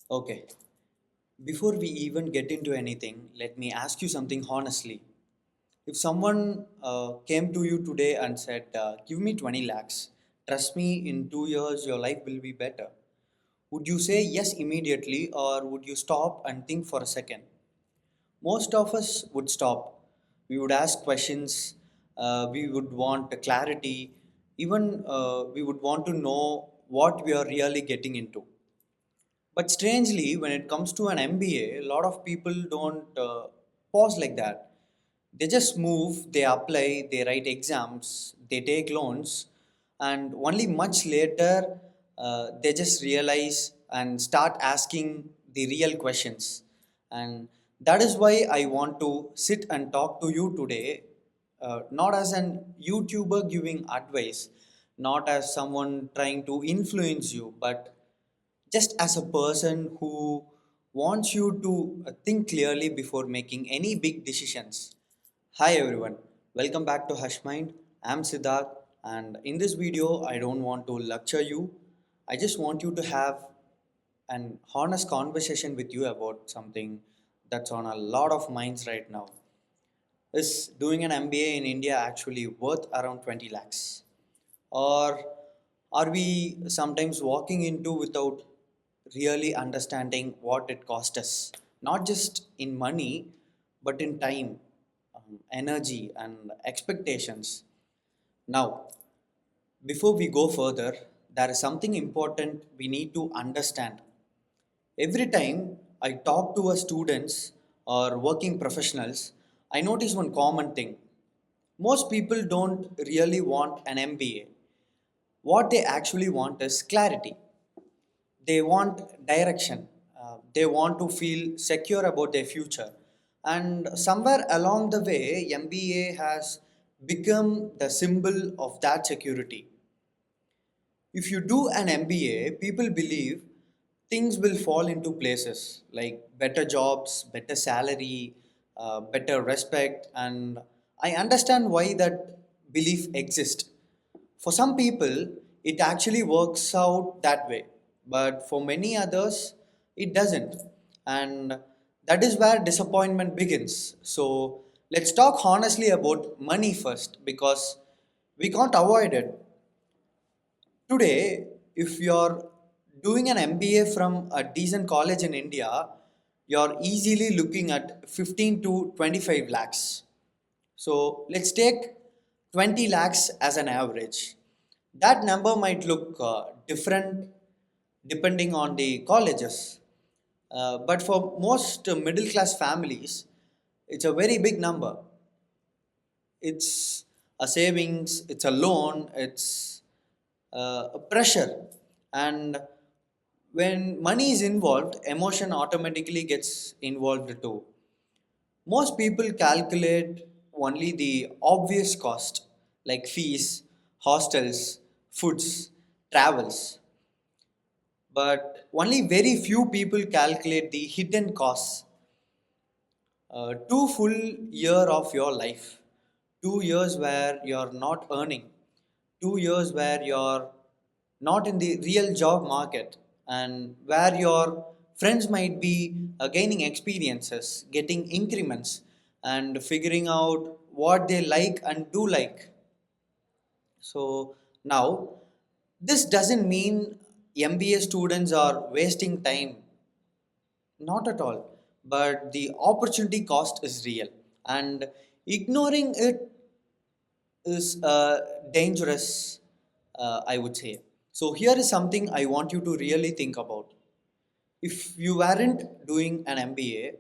Okay, before we even get into anything, let me ask you something honestly. If someone came to you today and said, give me 20 lakhs, trust me, in 2 years your life will be better. Would you say yes immediately or would you stop and think for a second? Most of us would stop. We would ask questions, we would want clarity, even we would want to know what we are really getting into. But strangely, when it comes to an MBA, a lot of people don't pause like that. They just move, they apply, they write exams, they take loans, and only much later they just realize and start asking the real questions. And that is why I want to sit and talk to you today, not as an YouTuber giving advice, not as someone trying to influence you, but just as a person who wants you to think clearly before making any big decisions. Hi everyone, welcome back to Hush Mind. I'm Siddharth, and in this video, I don't want to lecture you. I just want you to have an honest conversation with you about something that's on a lot of minds right now. Is doing an MBA in India actually worth around 20 lakhs? Or are we sometimes walking into without really understanding what it cost us? Not just in money, but in time, energy, and expectations. Now, before we go further, there is something important we need to understand. Every time I talk to a students or working professionals, I notice one common thing. Most people don't really want an MBA. What they actually want is clarity. They want direction. They want to feel secure about their future. And somewhere along the way, MBA has become the symbol of that security. If you do an MBA, people believe things will fall into places like better jobs, better salary, better respect, and I understand why that belief exists. For some people, it actually works out that way, but for many others, it doesn't. And that is where disappointment begins. So, let's talk honestly about money first because we can't avoid it. Today, if you're doing an MBA from a decent college in India, you're easily looking at 15 to 25 lakhs. So let's take 20 lakhs as an average. That number might look different depending on the colleges. But for most middle class families, it's a very big number. It's a savings, it's a loan, it's a pressure. And when money is involved, emotion automatically gets involved too. Most people calculate only the obvious cost like fees, hostels, foods, travels, but only very few people calculate the hidden costs. 2 full year of your life, 2 years where you're not earning, 2 years where you're not in the real job market, and where your friends might be gaining experiences, getting increments, and figuring out what they like and do like. So now, this doesn't mean MBA students are wasting time, not at all. But the opportunity cost is real, and ignoring it is dangerous, I would say. So, here is something I want you to really think about. If you weren't doing an MBA,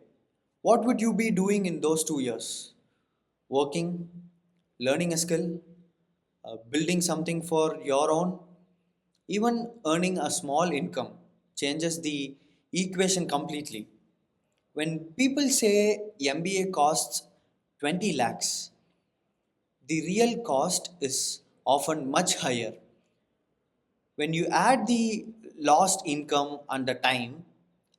what would you be doing in those 2 years? Working, learning a skill, building something for your own, even earning a small income changes the equation completely. When people say MBA costs 20 lakhs, the real cost is often much higher. When you add the lost income and the time,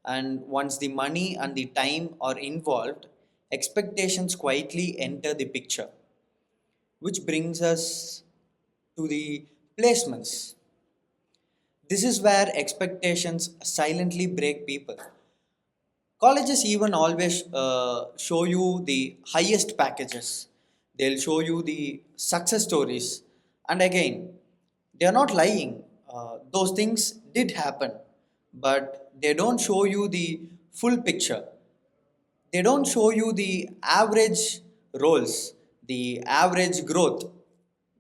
and once the money and the time are involved, expectations quietly enter the picture, which brings us to the placements. This is where expectations silently break people. Colleges even always show you the highest packages. They'll show you the success stories. And again, they are not lying. Those things did happen, but they don't show you the full picture. They don't show you the average roles, the average growth,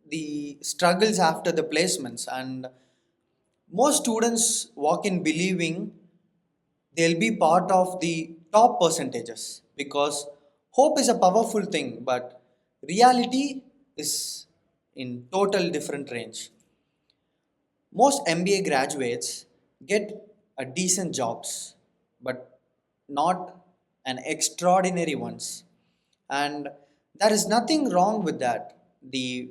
the struggles after the placements. And most students walk in believing they'll be part of the top percentages because hope is a powerful thing, but reality is in total different range. Most MBA graduates get a decent jobs, but not an extraordinary ones. And there is nothing wrong with that. The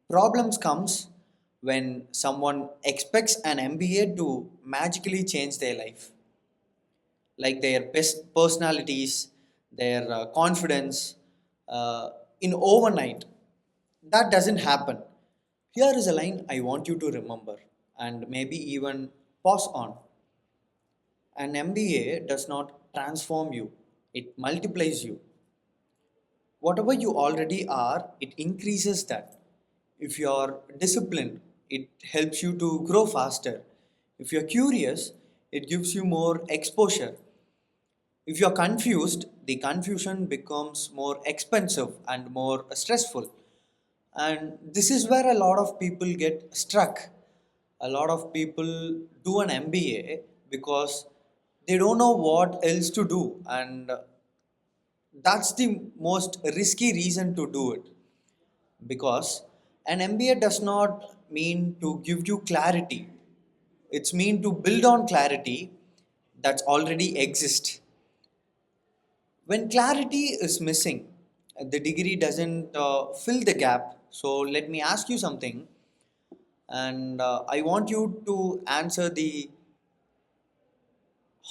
problems comes when someone expects an MBA to magically change their life, like their best personalities, their confidence in overnight. That doesn't happen. Here is a line I want you to remember and maybe even pause on. An MBA does not transform you, it multiplies you. Whatever you already are, it increases that. If you are disciplined, it helps you to grow faster. If you're curious, it gives you more exposure. If you're confused, the confusion becomes more expensive and more stressful. And this is where a lot of people get stuck. A lot of people do an MBA because they don't know what else to do, and that's the most risky reason to do it, because an MBA does not mean to give you clarity. It's mean to build on clarity that's already exists. When clarity is missing, the degree doesn't fill the gap. So let me ask you something, and I want you to answer the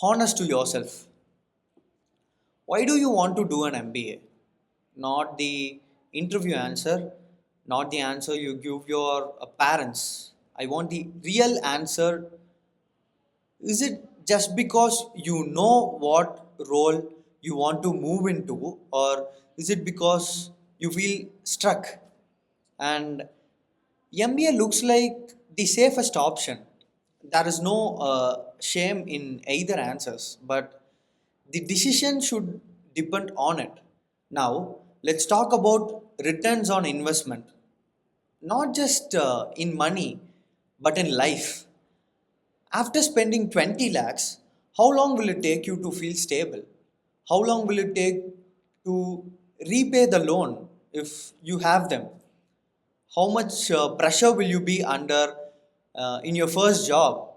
honest to yourself. Why do you want to do an MBA? Not the interview answer, not the answer you give your parents. I want the real answer. Is it just because you know what role you want to move into, or is it because you feel stuck? And MBA looks like the safest option. There is no shame in either answers, but the decision should depend on it. Now, let's talk about returns on investment, not just in money, but in life. After spending 20 lakhs, how long will it take you to feel stable? How long will it take to repay the loan if you have them? How much pressure will you be under in your first job?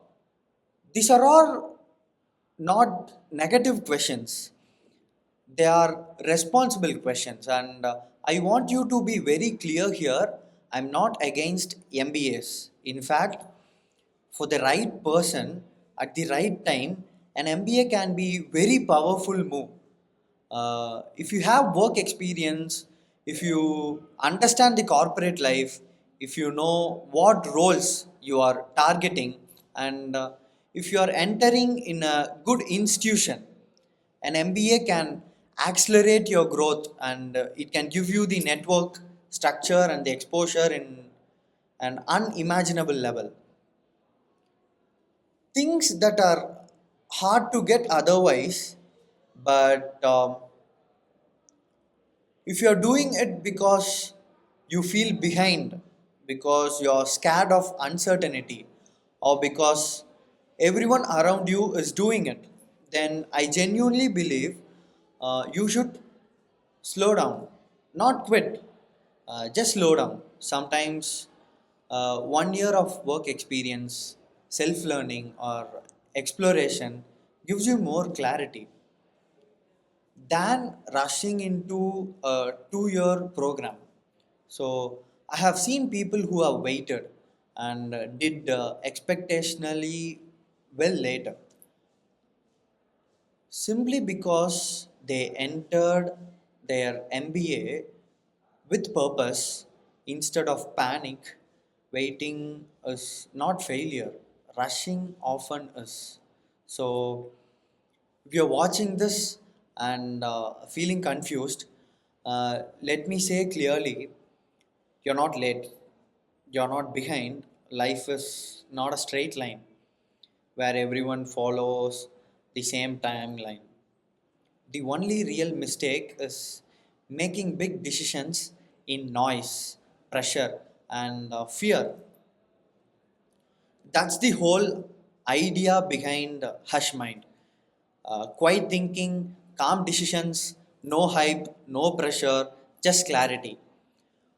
These are all not negative questions, they are responsible questions. And I want you to be very clear here. I'm not against MBAs. In fact, for the right person at the right time, an MBA can be very powerful move. If you have work experience, if you understand the corporate life, if you know what roles you are targeting, and if you are entering in a good institution, an MBA can accelerate your growth, and it can give you the network structure and the exposure in an unimaginable level. Things that are hard to get otherwise, but if you're doing it because you feel behind, because you're scared of uncertainty, or because everyone around you is doing it, then I genuinely believe you should slow down, not quit, just slow down. Sometimes 1 year of work experience, self learning, or exploration gives you more clarity than rushing into a 2 year program. So, I have seen people who have waited and did expectationally well later, simply because they entered their MBA with purpose instead of panic. Waiting is not failure, rushing often is. So, if you're watching this and feeling confused, let me say clearly, you're not late, you're not behind. Life is not a straight line where everyone follows the same timeline. The only real mistake is making big decisions in noise, pressure, and fear. That's the whole idea behind Hush Mind. Quiet thinking, calm decisions, no hype, no pressure, just clarity.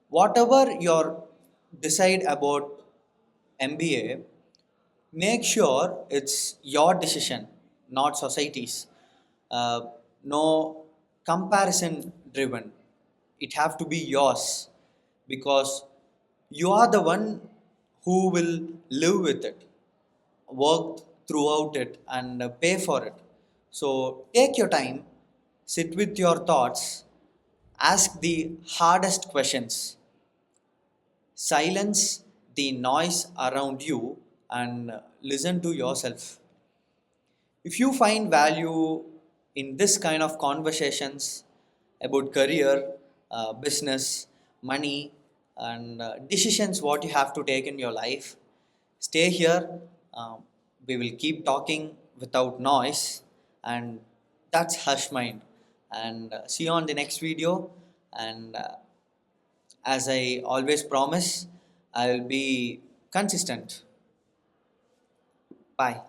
Whatever you decide about MBA, make sure it's your decision, not society's. Uh, no comparison driven. It have to be yours because you are the one who will live with it, work throughout it, and pay for it. So take your time, sit with your thoughts, ask the hardest questions, silence the noise around you, and listen to yourself. If you find value in this kind of conversations about career, business, money, and decisions what you have to take in your life, stay here. Um, we will keep talking without noise, and that's Hush Mind. And see you on the next video. And as I always promise, I will be consistent. Bye.